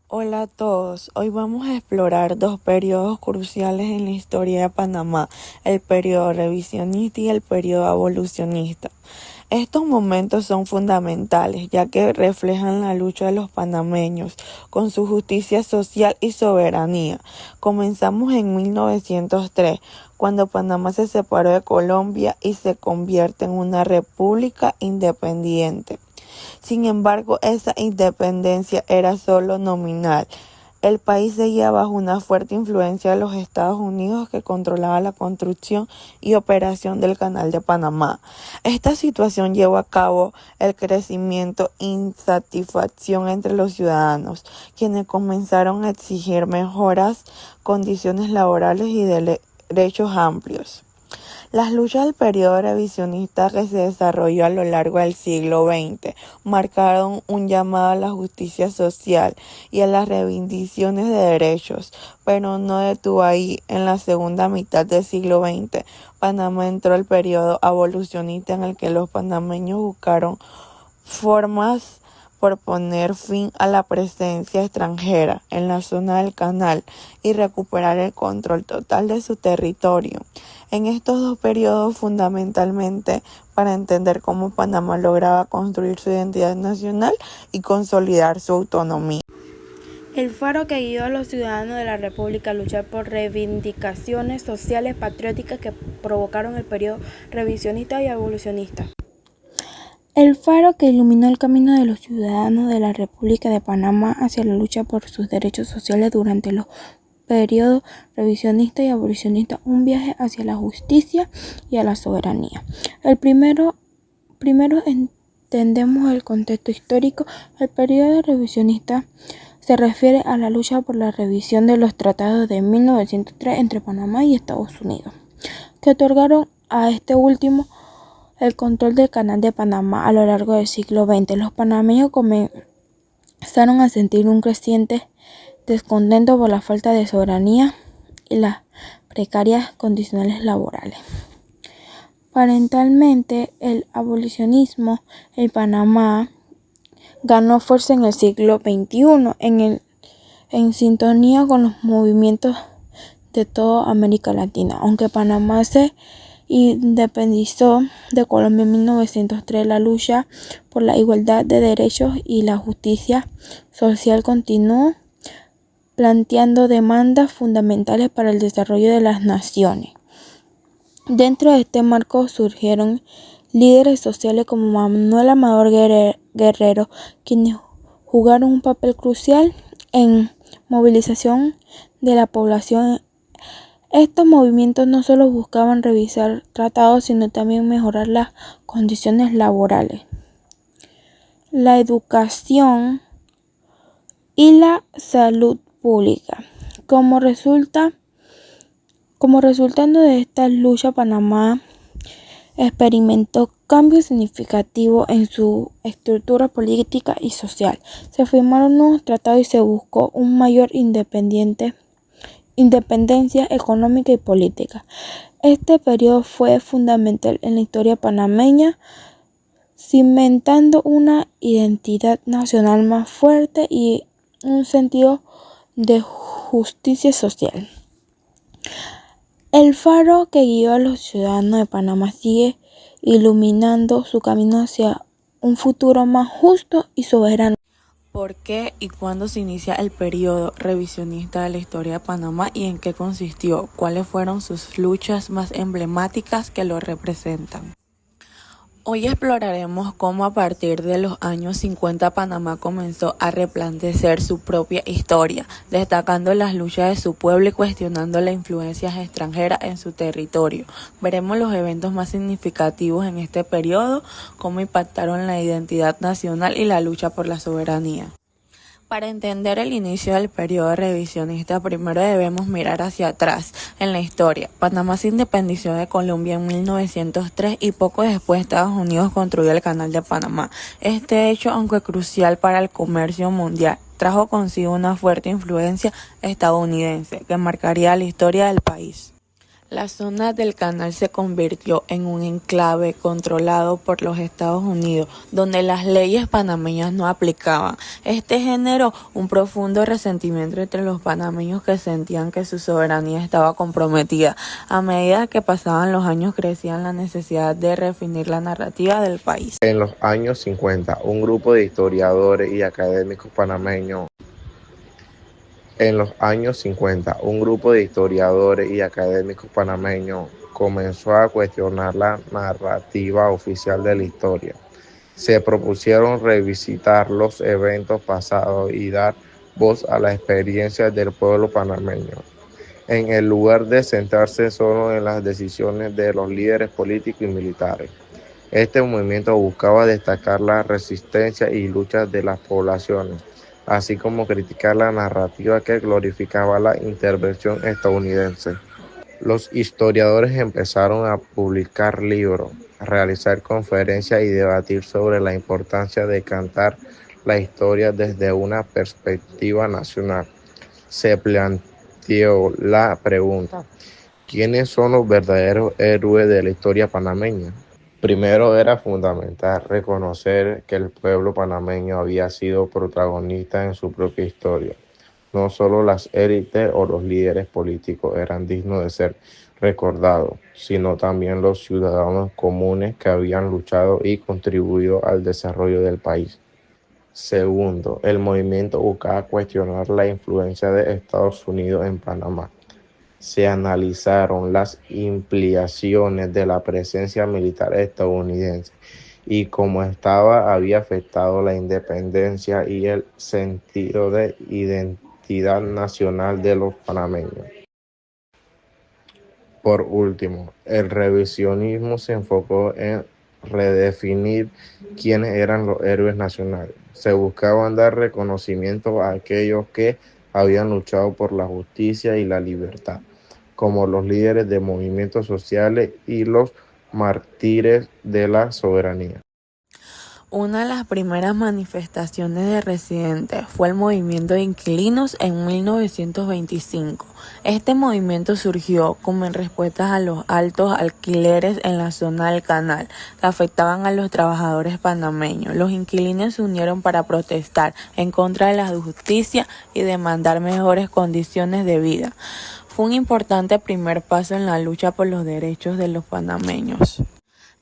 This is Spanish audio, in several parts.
Hola a todos, hoy vamos a explorar dos periodos cruciales en la historia de Panamá, el periodo revisionista y el periodo abolicionista. Estos momentos son fundamentales ya que reflejan la lucha de los panameños con su justicia social y soberanía. Comenzamos en 1903, cuando Panamá se separó de Colombia y se convierte en una república independiente. Sin embargo, esa independencia era solo nominal. El país seguía bajo una fuerte influencia de los Estados Unidos que controlaba la construcción y operación del Canal de Panamá. Esta situación llevó a cabo el crecimiento e insatisfacción entre los ciudadanos, quienes comenzaron a exigir mejoras, condiciones laborales y derechos amplios. Las luchas del periodo revisionista que se desarrolló a lo largo del siglo XX marcaron un llamado a la justicia social y a las reivindicaciones de derechos, pero no detuvo ahí. En la segunda mitad del siglo XX, Panamá entró al periodo abolicionista en el que los panameños buscaron formas por poner fin a la presencia extranjera en la zona del canal y recuperar el control total de su territorio. En estos dos periodos, fundamentalmente para entender cómo Panamá lograba construir su identidad nacional y consolidar su autonomía. El faro que guió a los ciudadanos de la República a luchar por reivindicaciones sociales patrióticas que provocaron el periodo revisionista y abolicionista. El faro que iluminó el camino de los ciudadanos de la República de Panamá hacia la lucha por sus derechos sociales durante los periodos revisionista y abolicionista, un viaje hacia la justicia y a la soberanía. Primero entendemos el contexto histórico. El periodo revisionista se refiere a la lucha por la revisión de los tratados de 1903 entre Panamá y Estados Unidos, que otorgaron a este último el control del Canal de Panamá. A lo largo del siglo XX, los panameños comenzaron a sentir un creciente descontento por la falta de soberanía y las precarias condiciones laborales. Paralelamente, el abolicionismo en Panamá ganó fuerza en el siglo XXI, en sintonía con los movimientos de toda América Latina. Aunque Panamá se independizó de Colombia en 1903, la lucha por la igualdad de derechos y la justicia social continuó, planteando demandas fundamentales para el desarrollo de las naciones. Dentro de este marco surgieron líderes sociales como Manuel Amador Guerrero, quienes jugaron un papel crucial en movilización de la población. Estos movimientos no solo buscaban revisar tratados, sino también mejorar las condiciones laborales, la educación y la salud pública. Como resultado de esta lucha, Panamá experimentó cambios significativos en su estructura política y social. Se firmaron nuevos tratados y se buscó una mayor independencia económica y política. Este periodo fue fundamental en la historia panameña, cimentando una identidad nacional más fuerte y un sentido de justicia social. El faro que guió a los ciudadanos de Panamá sigue iluminando su camino hacia un futuro más justo y soberano. ¿Por qué y cuándo se inicia el periodo revisionista de la historia de Panamá y en qué consistió? ¿Cuáles fueron sus luchas más emblemáticas que lo representan? Hoy exploraremos cómo a partir de los años 50 Panamá comenzó a replantecer su propia historia, destacando las luchas de su pueblo y cuestionando las influencias extranjeras en su territorio. Veremos los eventos más significativos en este periodo, cómo impactaron la identidad nacional y la lucha por la soberanía. Para entender el inicio del periodo revisionista, primero debemos mirar hacia atrás en la historia. Panamá se independizó de Colombia en 1903 y poco después Estados Unidos construyó el Canal de Panamá. Este hecho, aunque crucial para el comercio mundial, trajo consigo una fuerte influencia estadounidense que marcaría la historia del país. La zona del canal se convirtió en un enclave controlado por los Estados Unidos, donde las leyes panameñas no aplicaban. Este generó un profundo resentimiento entre los panameños que sentían que su soberanía estaba comprometida. A medida que pasaban los años crecía la necesidad de redefinir la narrativa del país. En los años 50, un grupo de historiadores y académicos panameños comenzó a cuestionar la narrativa oficial de la historia. Se propusieron revisitar los eventos pasados y dar voz a las experiencias del pueblo panameño, en lugar de centrarse solo en las decisiones de los líderes políticos y militares. Este movimiento buscaba destacar la resistencia y luchas de las poblaciones, así como criticar la narrativa que glorificaba la intervención estadounidense. Los historiadores empezaron a publicar libros, realizar conferencias y debatir sobre la importancia de contar la historia desde una perspectiva nacional. Se planteó la pregunta: ¿quiénes son los verdaderos héroes de la historia panameña? Primero era fundamental reconocer que el pueblo panameño había sido protagonista en su propia historia. No solo las élites o los líderes políticos eran dignos de ser recordados, sino también los ciudadanos comunes que habían luchado y contribuido al desarrollo del país. Segundo, el movimiento buscaba cuestionar la influencia de Estados Unidos en Panamá. Se analizaron las implicaciones de la presencia militar estadounidense y cómo esta había afectado la independencia y el sentido de identidad nacional de los panameños. Por último, el revisionismo se enfocó en redefinir quiénes eran los héroes nacionales. Se buscaba dar reconocimiento a aquellos que habían luchado por la justicia y la libertad, como los líderes de movimientos sociales y los mártires de la soberanía. Una de las primeras manifestaciones de residentes fue el movimiento de inquilinos en 1925. Este movimiento surgió como en respuesta a los altos alquileres en la zona del canal que afectaban a los trabajadores panameños. Los inquilinos se unieron para protestar en contra de la justicia y demandar mejores condiciones de vida. Fue un importante primer paso en la lucha por los derechos de los panameños.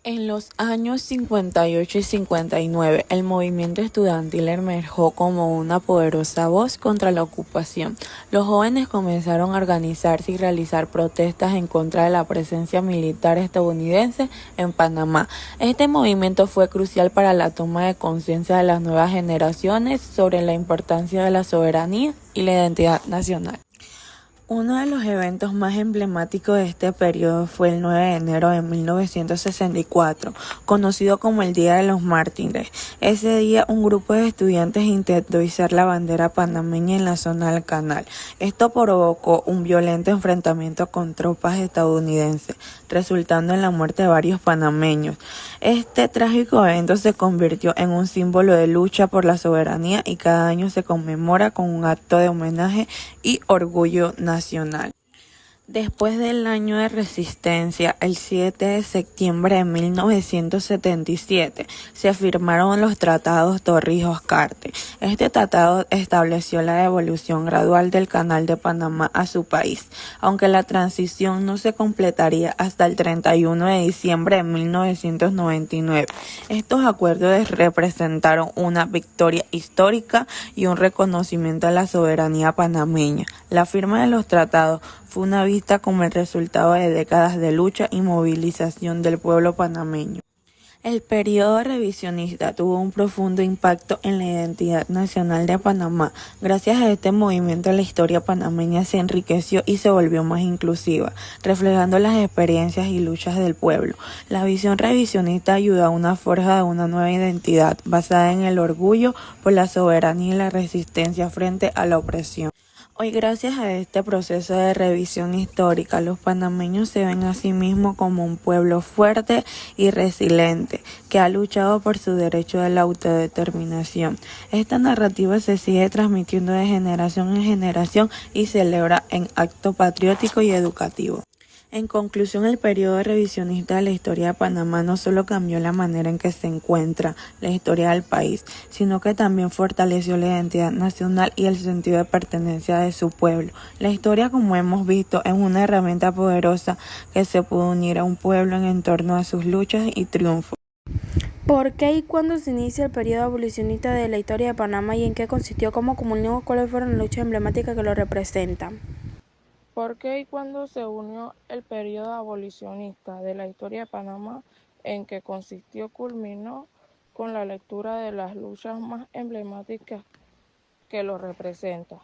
En los años 58 y 59, el movimiento estudiantil emergió como una poderosa voz contra la ocupación. Los jóvenes comenzaron a organizarse y realizar protestas en contra de la presencia militar estadounidense en Panamá. Este movimiento fue crucial para la toma de conciencia de las nuevas generaciones sobre la importancia de la soberanía y la identidad nacional. Uno de los eventos más emblemáticos de este periodo fue el 9 de enero de 1964, conocido como el Día de los Mártires. Ese día, un grupo de estudiantes intentó izar la bandera panameña en la zona del canal. Esto provocó un violento enfrentamiento con tropas estadounidenses, resultando en la muerte de varios panameños. Este trágico evento se convirtió en un símbolo de lucha por la soberanía y cada año se conmemora con un acto de homenaje y orgullo nacional. Después del año de resistencia, el 7 de septiembre de 1977, se firmaron los tratados Torrijos-Cartes. Este tratado estableció la devolución gradual del Canal de Panamá a su país, aunque la transición no se completaría hasta el 31 de diciembre de 1999. Estos acuerdos representaron una victoria histórica y un reconocimiento a la soberanía panameña. La firma de los tratados fue una vista como el resultado de décadas de lucha y movilización del pueblo panameño. El periodo revisionista tuvo un profundo impacto en la identidad nacional de Panamá. Gracias a este movimiento, la historia panameña se enriqueció y se volvió más inclusiva, reflejando las experiencias y luchas del pueblo. La visión revisionista ayudó a una forja de una nueva identidad, basada en el orgullo por la soberanía y la resistencia frente a la opresión. Hoy, gracias a este proceso de revisión histórica, los panameños se ven a sí mismos como un pueblo fuerte y resiliente, que ha luchado por su derecho a la autodeterminación. Esta narrativa se sigue transmitiendo de generación en generación y celebra en acto patriótico y educativo. En conclusión, el periodo revisionista de la historia de Panamá no solo cambió la manera en que se encuentra la historia del país, sino que también fortaleció la identidad nacional y el sentido de pertenencia de su pueblo. La historia, como hemos visto, es una herramienta poderosa que se puede unir a un pueblo en torno a sus luchas y triunfos. ¿Por qué y cuándo se inicia el periodo abolicionista de la historia de Panamá y en qué consistió, cómo culminó, cuáles fueron las luchas emblemáticas que lo representan? ¿Por qué y cuándo se unió el periodo abolicionista de la historia de Panamá, en qué consistió, culminó con la lectura de las luchas más emblemáticas que lo representan?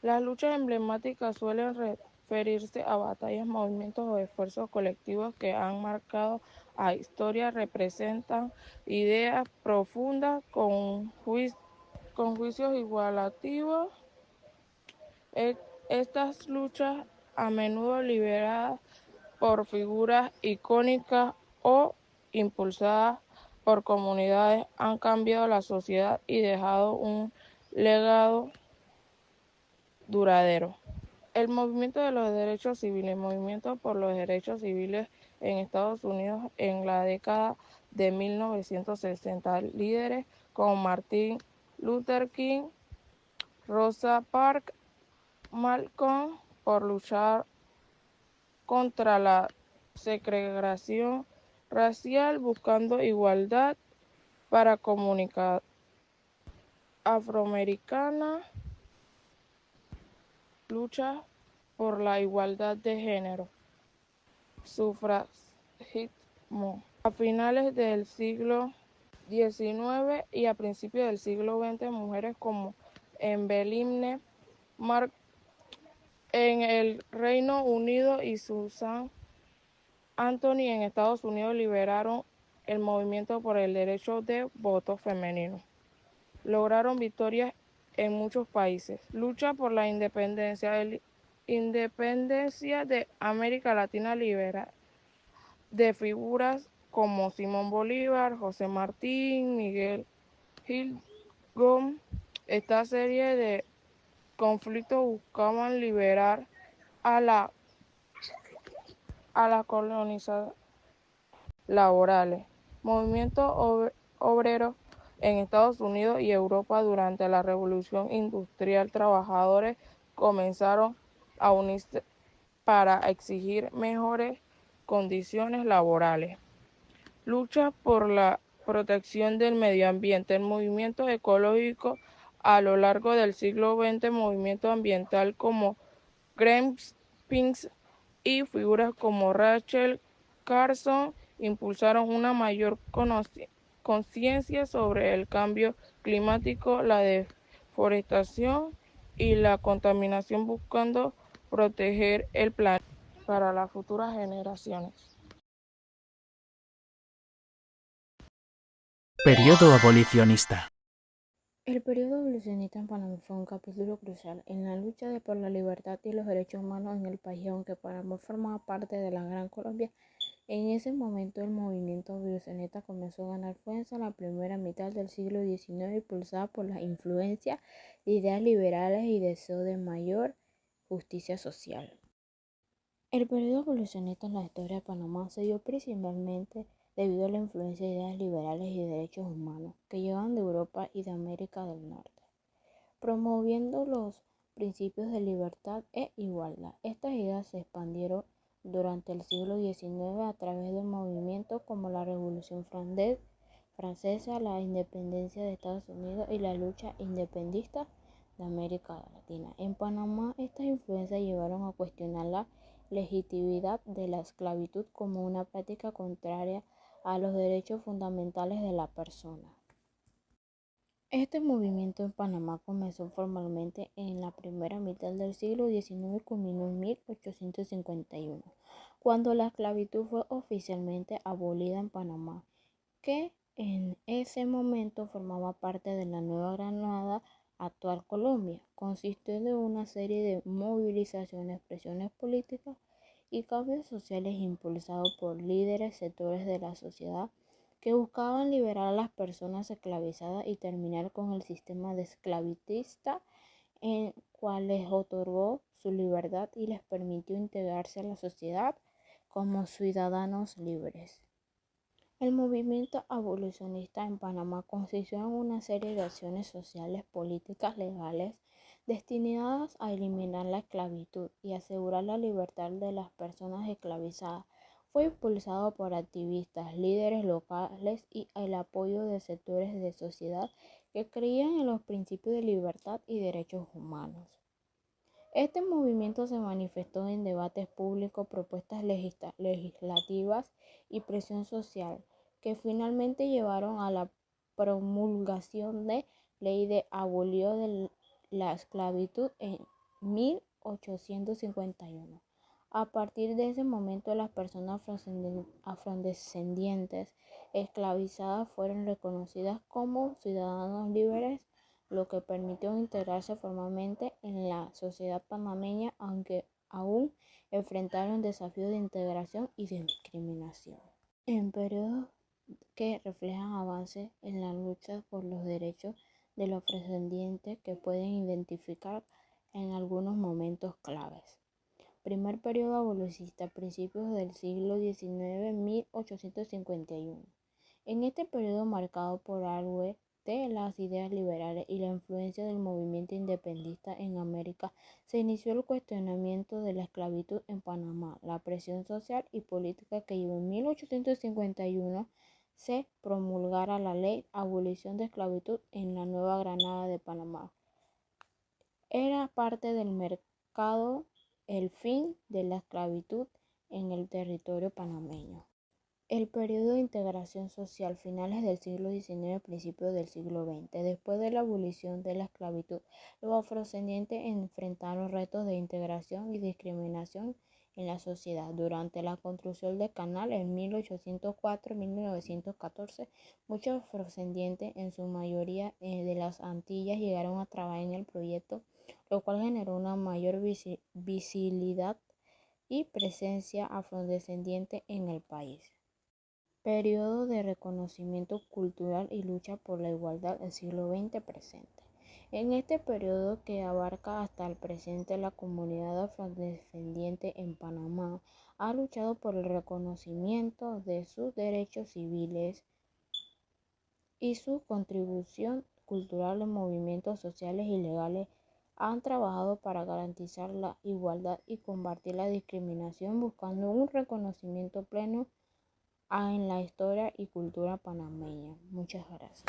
Las luchas emblemáticas suelen referirse a batallas, movimientos o esfuerzos colectivos que han marcado a historia, representan ideas profundas con juicios igualativos. Estas luchas, a menudo lideradas por figuras icónicas o impulsadas por comunidades, han cambiado la sociedad y dejado un legado duradero. El movimiento de los derechos civiles, movimiento por los derechos civiles en Estados Unidos en la década de 1960, líderes como Martin Luther King, Rosa Parks, Malcolm, por luchar contra la segregación racial, buscando igualdad para comunidad afroamericana, lucha por la igualdad de género, sufragismo. A finales del siglo XIX y a principios del siglo XX, mujeres como Evelyn Mark en el Reino Unido y Susan Anthony en Estados Unidos lideraron el movimiento por el derecho de voto femenino. Lograron victorias en muchos países. Lucha por la independencia de América Latina libera de figuras como Simón Bolívar, José Martí, Miguel Hidalgo. Esta serie de conflictos buscaban liberar a la colonización laborales. Movimientos obreros en Estados Unidos y Europa durante la Revolución Industrial, trabajadores comenzaron a unirse para exigir mejores condiciones laborales. Lucha por la protección del medio ambiente. El movimiento ecológico a lo largo del siglo XX, movimiento ambiental como Greenpeace y figuras como Rachel Carson impulsaron una mayor conciencia sobre el cambio climático, la deforestación y la contaminación, buscando proteger el planeta para las futuras generaciones. Periodo abolicionista. El periodo abolicionista en Panamá fue un capítulo crucial en la lucha por la libertad y los derechos humanos en el país. Aunque Panamá formaba parte de la Gran Colombia, en ese momento el movimiento abolicionista comenzó a ganar fuerza en la primera mitad del siglo XIX, impulsada por la influencia de ideas liberales y deseo de mayor justicia social. El periodo abolicionista en la historia de Panamá se dio principalmente debido a la influencia de ideas liberales y derechos humanos que llegaban de Europa y de América del Norte, promoviendo los principios de libertad e igualdad. Estas ideas se expandieron durante el siglo XIX a través de movimientos como la Revolución Francesa, la independencia de Estados Unidos y la lucha independentista de América Latina. En Panamá, estas influencias llevaron a cuestionar la legitimidad de la esclavitud como una práctica contraria a los derechos fundamentales de la persona. Este movimiento en Panamá comenzó formalmente en la primera mitad del siglo XIX y culminó en 1851, cuando la esclavitud fue oficialmente abolida en Panamá, que en ese momento formaba parte de la Nueva Granada, actual Colombia. Consistió de una serie de movilizaciones, presiones políticas y cambios sociales impulsados por líderes sectores de la sociedad que buscaban liberar a las personas esclavizadas y terminar con el sistema esclavista en cual les otorgó su libertad y les permitió integrarse a la sociedad como ciudadanos libres. El movimiento abolicionista en Panamá consistió en una serie de acciones sociales, políticas, legales, destinadas a eliminar la esclavitud y asegurar la libertad de las personas esclavizadas. Fue impulsado por activistas, líderes locales y el apoyo de sectores de sociedad que creían en los principios de libertad y derechos humanos. Este movimiento se manifestó en debates públicos, propuestas legislativas y presión social, que finalmente llevaron a la promulgación de ley de abolición de la esclavitud en 1851. A partir de ese momento, las personas afrodescendientes esclavizadas fueron reconocidas como ciudadanos libres, lo que permitió integrarse formalmente en la sociedad panameña, aunque aún enfrentaron desafíos de integración y de discriminación. En periodos que reflejan avances en la lucha por los derechos de los afrodescendientes que pueden identificar en algunos momentos claves. Primer periodo abolicionista, principios del siglo XIX, 1851. En este periodo marcado por auge de las ideas liberales y la influencia del movimiento independentista en América, se inició el cuestionamiento de la esclavitud en Panamá. La presión social y política que llevó en 1851 se promulgara la ley de abolición de esclavitud en la Nueva Granada de Panamá. Era parte del mercado el fin de la esclavitud en el territorio panameño. El periodo de integración social, finales del siglo XIX, principios del siglo XX. Después de la abolición de la esclavitud, los afrodescendientes enfrentaron retos de integración y discriminación en la sociedad. Durante la construcción del canal en 1804-1914, muchos afrodescendientes, en su mayoría de las Antillas, llegaron a trabajar en el proyecto, lo cual generó una mayor visibilidad y presencia afrodescendiente en el país. Periodo de reconocimiento cultural y lucha por la igualdad del siglo XX presente. En este periodo, que abarca hasta el presente, la comunidad afrodescendiente en Panamá ha luchado por el reconocimiento de sus derechos civiles y su contribución cultural en movimientos sociales y legales. Han trabajado para garantizar la igualdad y combatir la discriminación, buscando un reconocimiento pleno en la historia y cultura panameña. Muchas gracias.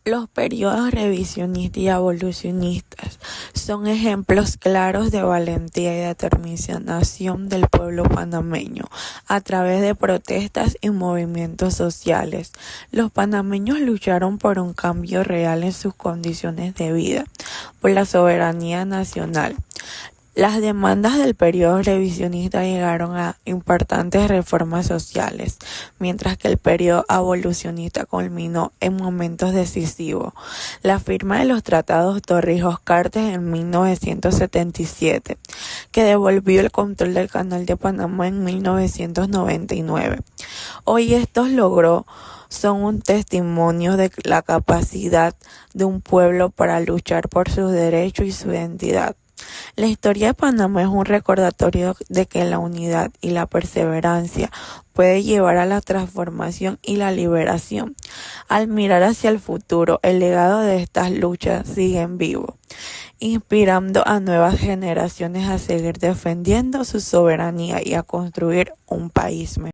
Los periodos revisionistas y abolicionistas son ejemplos claros de valentía y determinación del pueblo panameño a través de protestas y movimientos sociales. Los panameños lucharon por un cambio real en sus condiciones de vida, por la soberanía nacional. Las demandas del periodo revisionista llegaron a importantes reformas sociales, mientras que el periodo abolicionista culminó en momentos decisivos. La firma de los tratados Torrijos-Cartes en 1977, que devolvió el control del Canal de Panamá en 1999. Hoy estos logros son un testimonio de la capacidad de un pueblo para luchar por sus derechos y su identidad. La historia de Panamá es un recordatorio de que la unidad y la perseverancia puede llevar a la transformación y la liberación. Al mirar hacia el futuro, el legado de estas luchas sigue en vivo, inspirando a nuevas generaciones a seguir defendiendo su soberanía y a construir un país mejor.